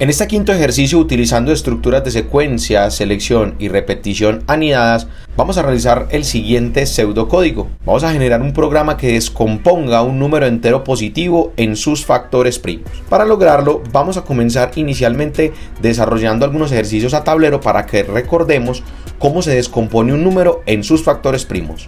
En este quinto ejercicio, utilizando estructuras de secuencia, selección y repetición anidadas, vamos a realizar el siguiente pseudocódigo. Vamos a generar un programa que descomponga un número entero positivo en sus factores primos. Para lograrlo, vamos a comenzar inicialmente desarrollando algunos ejercicios a tablero para que recordemos cómo se descompone un número en sus factores primos.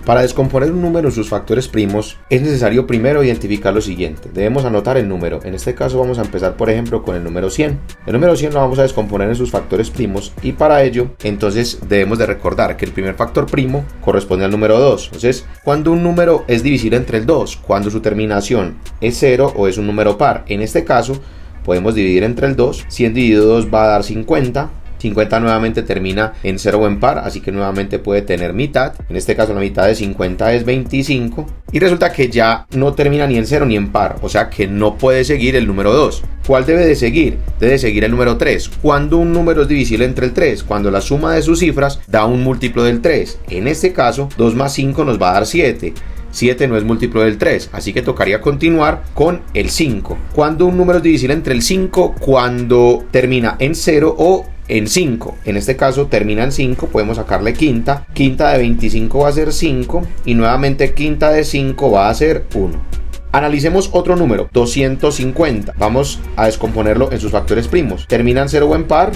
Para descomponer un número en sus factores primos es necesario primero identificar lo siguiente. Debemos anotar el número. En este caso vamos a empezar por ejemplo con el número 100. El número 100 lo vamos a descomponer en sus factores primos y para ello entonces debemos de recordar que el primer factor primo corresponde al número 2. Entonces, cuando un número es divisible entre el 2, cuando su terminación es 0 o es un número par. En este caso podemos dividir entre el 2. 100 dividido 2 va a dar 50. 50 nuevamente termina en 0 o en par, así que nuevamente puede tener mitad. En este caso la mitad de 50 es 25 y resulta que ya no termina ni en 0 ni en par, o sea que no puede seguir el número 2. ¿Cuál debe de seguir? Debe seguir el número 3. ¿Cuándo un número es divisible entre el 3? Cuando la suma de sus cifras da un múltiplo del 3. En este caso 2 más 5 nos va a dar 7. 7 no es múltiplo del 3, así que tocaría continuar con el 5. ¿Cuándo un número es divisible entre el 5? Cuando termina en 0 o en 5. En este caso termina en 5, podemos sacarle quinta. Quinta de 25 va a ser 5 y nuevamente quinta de 5 va a ser 1. Analicemos otro número, 250. Vamos a descomponerlo en sus factores primos. Termina en 0 o en par,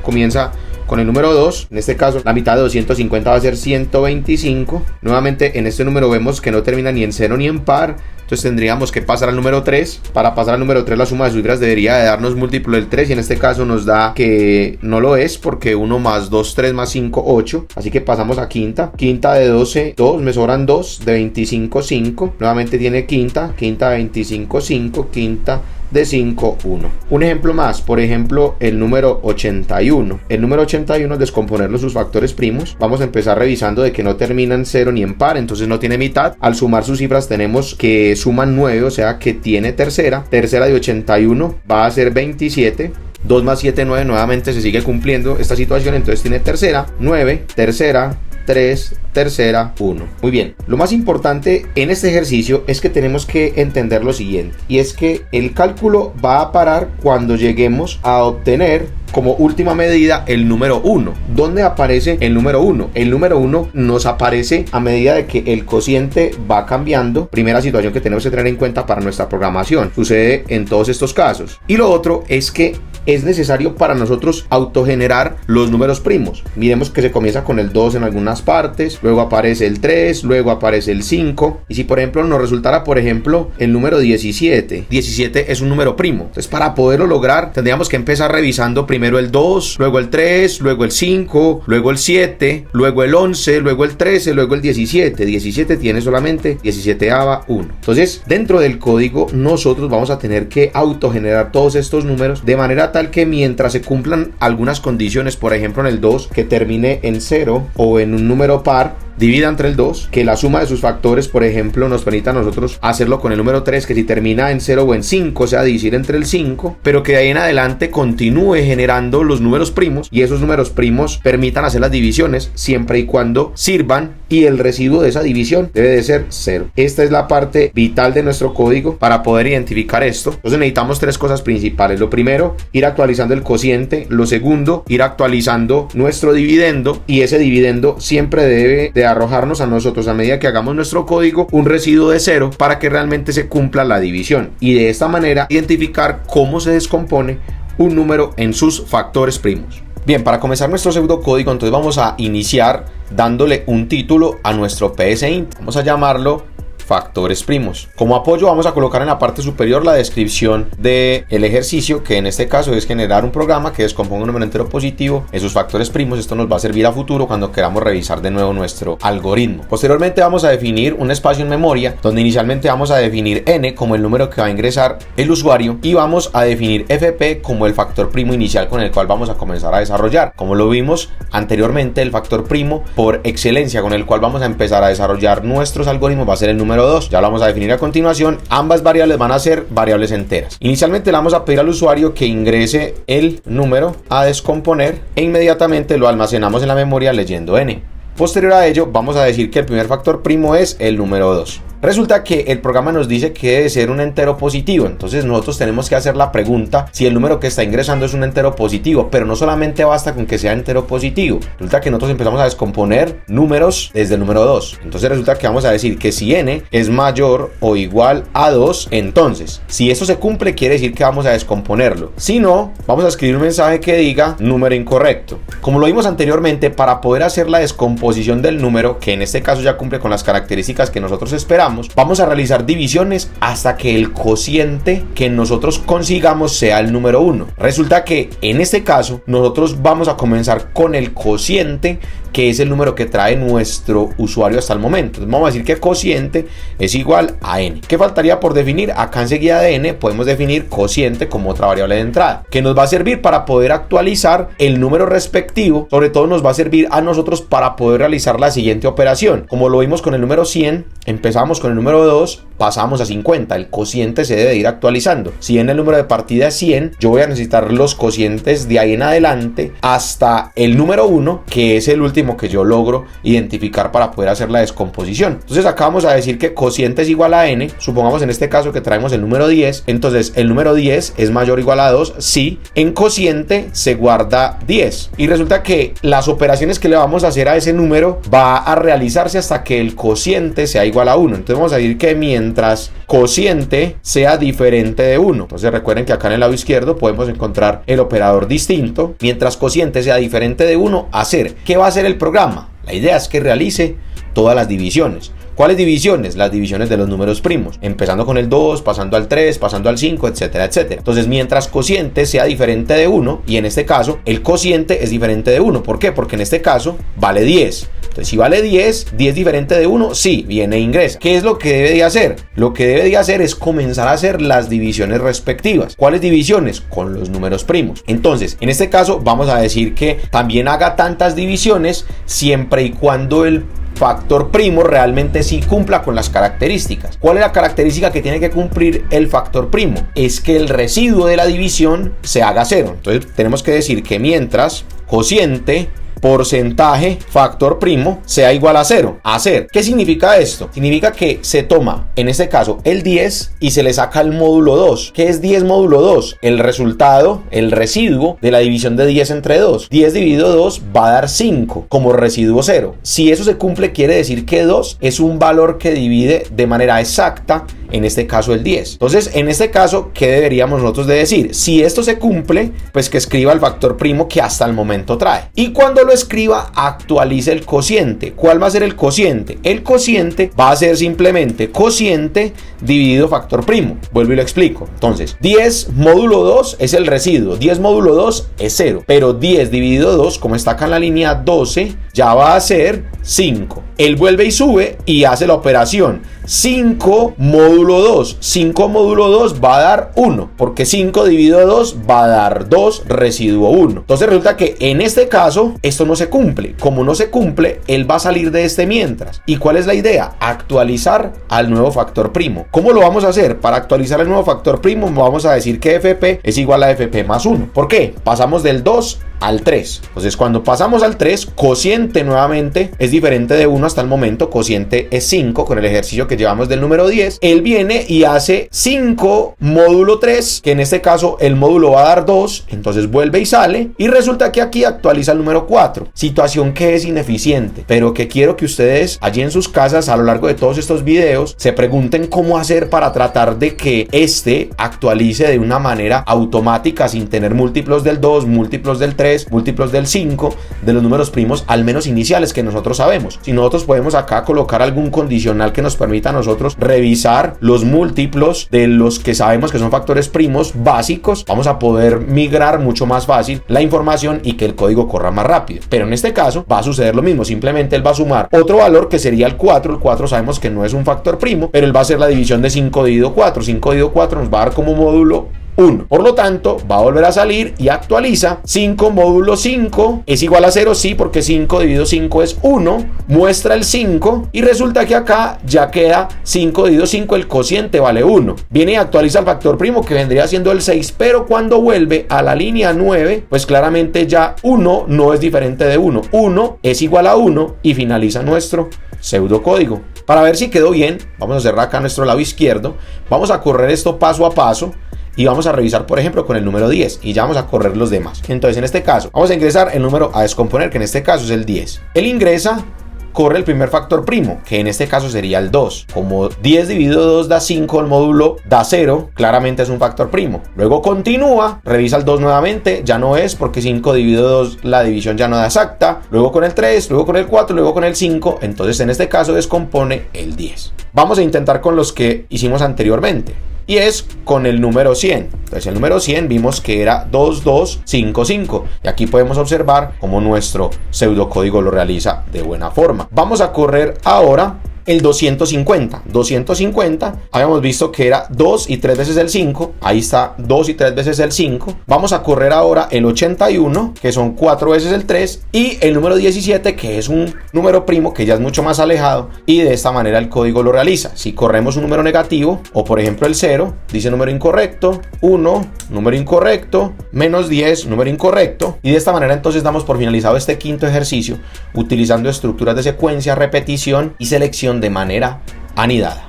comienza con el número 2, en este caso la mitad de 250 va a ser 125. Nuevamente en este número vemos que no termina ni en 0 ni en par, entonces tendríamos que pasar al número 3. Para pasar al número 3 la suma de sus cifras debería de darnos múltiplo del 3 y en este caso nos da que no lo es porque 1 más 2, 3 más 5, 8. Así que pasamos a quinta. Quinta de 12, 2, me sobran 2, de 25, 5. Nuevamente tiene quinta, quinta de 25, 5, quinta de 5, 1. Un ejemplo más, por ejemplo, el número 81. El número 81, al descomponerlo sus factores primos, vamos a empezar revisando de que no termina en 0 ni en par, entonces no tiene mitad. Al sumar sus cifras tenemos que suman 9, o sea que tiene tercera. Tercera de 81 va a ser 27. 2 más 7, 9, nuevamente se sigue cumpliendo esta situación, entonces tiene tercera, 9, tercera, 3, tercera, 1. Muy bien, lo más importante en este ejercicio es que tenemos que entender lo siguiente, y es que el cálculo va a parar cuando lleguemos a obtener como última medida el número 1. ¿Dónde aparece el número 1? El número 1 nos aparece a medida de que el cociente va cambiando. Primera situación que tenemos que tener en cuenta para nuestra programación. Sucede en todos estos casos. Y lo otro es que es necesario para nosotros autogenerar los números primos. Miremos que se comienza con el 2 en algunas partes, luego aparece el 3, luego aparece el 5. Y si por ejemplo nos resultara por ejemplo el número 17. 17 es un número primo. Entonces para poderlo lograr tendríamos que empezar revisando primero el 2, luego el 3, luego el 5, luego el 7, luego el 11, luego el 13, luego el 17. 17 tiene solamente 17ava 1. Entonces, dentro del código nosotros vamos a tener que autogenerar todos estos números de manera tal que mientras se cumplan algunas condiciones, por ejemplo en el 2, que termine en 0 o en un número par, divida entre el 2, que la suma de sus factores, por ejemplo, nos permita a nosotros hacerlo con el número 3, que si termina en 0 o en 5, o sea, dividir entre el 5, pero que de ahí en adelante continúe generando los números primos y esos números primos permitan hacer las divisiones siempre y cuando sirvan y el residuo de esa división debe de ser 0. Esta es la parte vital de nuestro código para poder identificar esto. Entonces necesitamos tres cosas principales. Lo primero, ir actualizando el cociente. Lo segundo, ir actualizando nuestro dividendo y ese dividendo siempre debe de arrojarnos a nosotros a medida que hagamos nuestro código un residuo de 0 para que realmente se cumpla la división y de esta manera identificar cómo se descompone un número en sus factores primos. Bien, para comenzar nuestro pseudocódigo entonces vamos a iniciar dándole un título a nuestro PSInt. Vamos a llamarlo factores primos. Como apoyo vamos a colocar en la parte superior la descripción del ejercicio, que en este caso es generar un programa que descomponga un número entero positivo en sus factores primos. Esto nos va a servir a futuro cuando queramos revisar de nuevo nuestro algoritmo. Posteriormente vamos a definir un espacio en memoria donde inicialmente vamos a definir n como el número que va a ingresar el usuario y vamos a definir fp como el factor primo inicial con el cual vamos a comenzar a desarrollar. Como lo vimos anteriormente, el factor primo por excelencia con el cual vamos a empezar a desarrollar nuestros algoritmos va a ser el número 2. Ya lo vamos a definir a continuación. Ambas variables van a ser variables enteras. Inicialmente le vamos a pedir al usuario que ingrese el número a descomponer e inmediatamente lo almacenamos en la memoria leyendo n. Posterior a ello vamos a decir que el primer factor primo es el número 2. Resulta que el programa nos dice que debe ser un entero positivo, entonces nosotros tenemos que hacer la pregunta si el número que está ingresando es un entero positivo, pero no solamente basta con que sea entero positivo. Resulta que nosotros empezamos a descomponer números desde el número 2. Entonces resulta que vamos a decir que si n es mayor o igual a 2, entonces si esto se cumple quiere decir que vamos a descomponerlo. Si no, vamos a escribir un mensaje que diga número incorrecto. Como lo vimos anteriormente, para poder hacer la descomposición del número, que en este caso ya cumple con las características que nosotros esperamos, vamos a realizar divisiones hasta que el cociente que nosotros consigamos sea el número 1. Resulta que en este caso nosotros vamos a comenzar con el cociente, que es el número que trae nuestro usuario hasta el momento. Entonces vamos a decir que cociente es igual a n. ¿Qué faltaría por definir? Acá enseguida de n podemos definir cociente como otra variable de entrada, que nos va a servir para poder actualizar el número respectivo. Sobre todo nos va a servir a nosotros para poder realizar la siguiente operación. Como lo vimos con el número 100, empezamos con el número 2, pasamos a 50. El cociente se debe ir actualizando. Si en el número de partida es 100, yo voy a necesitar los cocientes de ahí en adelante hasta el número 1, que es el último que yo logro identificar para poder hacer la descomposición. Entonces acá vamos a decir que cociente es igual a n. Supongamos en este caso que traemos el número 10. Entonces el número 10 es mayor o igual a 2 si en cociente se guarda 10. Y resulta que las operaciones que le vamos a hacer a ese número va a realizarse hasta que el cociente sea igual a 1. Entonces vamos a decir que mientras cociente sea diferente de 1. Entonces recuerden que acá en el lado izquierdo podemos encontrar el operador distinto. Mientras cociente sea diferente de 1, hacer. ¿Qué va a hacer el programa? La idea es que realice todas las divisiones. ¿Cuáles divisiones? Las divisiones de los números primos, empezando con el 2, pasando al 3, pasando al 5, etcétera, etcétera. Entonces, mientras cociente sea diferente de 1, y en este caso, el cociente es diferente de 1. ¿Por qué? Porque en este caso vale 10. Entonces, si vale 10 diferente de 1, sí, viene e ingresa. ¿Qué es lo que debe de hacer? Lo que debe de hacer es comenzar a hacer las divisiones respectivas. ¿Cuáles divisiones? Con los números primos. Entonces, en este caso, vamos a decir que también haga tantas divisiones siempre y cuando el factor primo realmente sí cumpla con las características. ¿Cuál es la característica que tiene que cumplir el factor primo? Es que el residuo de la división se haga 0. Entonces tenemos que decir que mientras cociente, porcentaje, factor primo sea igual a 0. Hacer. ¿Qué significa esto? Significa que se toma, en este caso, el 10 y se le saca el módulo 2. ¿Qué es 10 módulo 2? El resultado, el residuo de la división de 10 entre 2. 10 dividido 2 va a dar 5 como residuo 0. Si eso se cumple, quiere decir que 2 es un valor que divide de manera exacta, en este caso el 10. Entonces, en este caso, ¿qué deberíamos nosotros de decir? Si esto se cumple, pues que escriba el factor primo que hasta el momento trae. Y cuando lo escriba, actualice el cociente. ¿Cuál va a ser el cociente? El cociente va a ser simplemente cociente dividido factor primo. Vuelvo y lo explico. Entonces, 10 módulo 2 es el residuo. 10 módulo 2 es 0. Pero 10 dividido 2, como está acá en la línea 12, ya va a ser 5. Él vuelve y sube y hace la operación. 5 módulo 2. 5 módulo 2 va a dar 1. Porque 5 dividido 2 va a dar 2 residuo 1. Entonces resulta que en este caso esto no se cumple. Como no se cumple, él va a salir de este mientras. ¿Y cuál es la idea? Actualizar al nuevo factor primo. ¿Cómo lo vamos a hacer? Para actualizar el nuevo factor primo vamos a decir que FP es igual a FP más 1. ¿Por qué? Pasamos del 2 al 3. Entonces cuando pasamos al 3, cociente nuevamente es diferente de 1 hasta el momento. Cociente es 5 con el ejercicio que llevamos del número 10. Él viene y hace 5 módulo 3, que en este caso el módulo va a dar 2. Entonces vuelve y sale. Y resulta que aquí actualiza el número 4. Situación que es ineficiente, pero que quiero que ustedes allí en sus casas a lo largo de todos estos videos se pregunten cómo hacer para tratar de que este actualice de una manera automática sin tener múltiplos del 2, múltiplos del 3, múltiplos del 5, de los números primos al menos iniciales que nosotros sabemos. Si nosotros podemos acá colocar algún condicional que nos permita a nosotros revisar los múltiplos de los que sabemos que son factores primos básicos, vamos a poder migrar mucho más fácil la información y que el código corra más rápido. Pero en este caso va a suceder lo mismo, simplemente él va a sumar otro valor que sería el 4. El 4 sabemos que no es un factor primo, pero él va a hacer la división de 5 dividido 4. 5 dividido 4 nos va a dar como módulo 1. Por lo tanto, va a volver a salir y actualiza. 5 módulo 5 es igual a 0, sí, porque 5 dividido 5 es 1. Muestra el 5 y resulta que acá ya queda 5 dividido 5, el cociente vale 1. Viene y actualiza el factor primo que vendría siendo el 6, pero cuando vuelve a la línea 9, pues claramente ya 1 no es diferente de 1. 1 es igual a 1 y finaliza nuestro pseudocódigo. Para ver si quedó bien, vamos a cerrar acá nuestro lado izquierdo, vamos a correr esto paso a paso y vamos a revisar, por ejemplo, con el número 10 y ya vamos a correr los demás. Entonces, en este caso, vamos a ingresar el número a descomponer, que en este caso es el 10. Él ingresa, corre el primer factor primo, que en este caso sería el 2. Como 10 dividido 2 da 5, el módulo da 0, claramente es un factor primo. Luego continúa, revisa el 2 nuevamente, ya no es porque 5 dividido 2 la división ya no da exacta. Luego con el 3, luego con el 4, luego con el 5, entonces en este caso descompone el 10. Vamos a intentar con los que hicimos anteriormente. Y es con el número 100. Entonces el número 100 vimos que era 2255. Y aquí podemos observar cómo nuestro pseudocódigo lo realiza de buena forma. Vamos a correr ahora el 250. 250, habíamos visto que era 2 y 3 veces el 5. Ahí está 2 y 3 veces el 5. Vamos a correr ahora el 81, que son 4 veces el 3. Y el número 17, que es un número primo que ya es mucho más alejado. Y de esta manera el código lo realiza. Si corremos un número negativo, o por ejemplo el 0, dice número incorrecto, 1, número incorrecto, menos 10, número incorrecto. Y de esta manera entonces damos por finalizado este quinto ejercicio utilizando estructuras de secuencia, repetición y selección de manera anidada.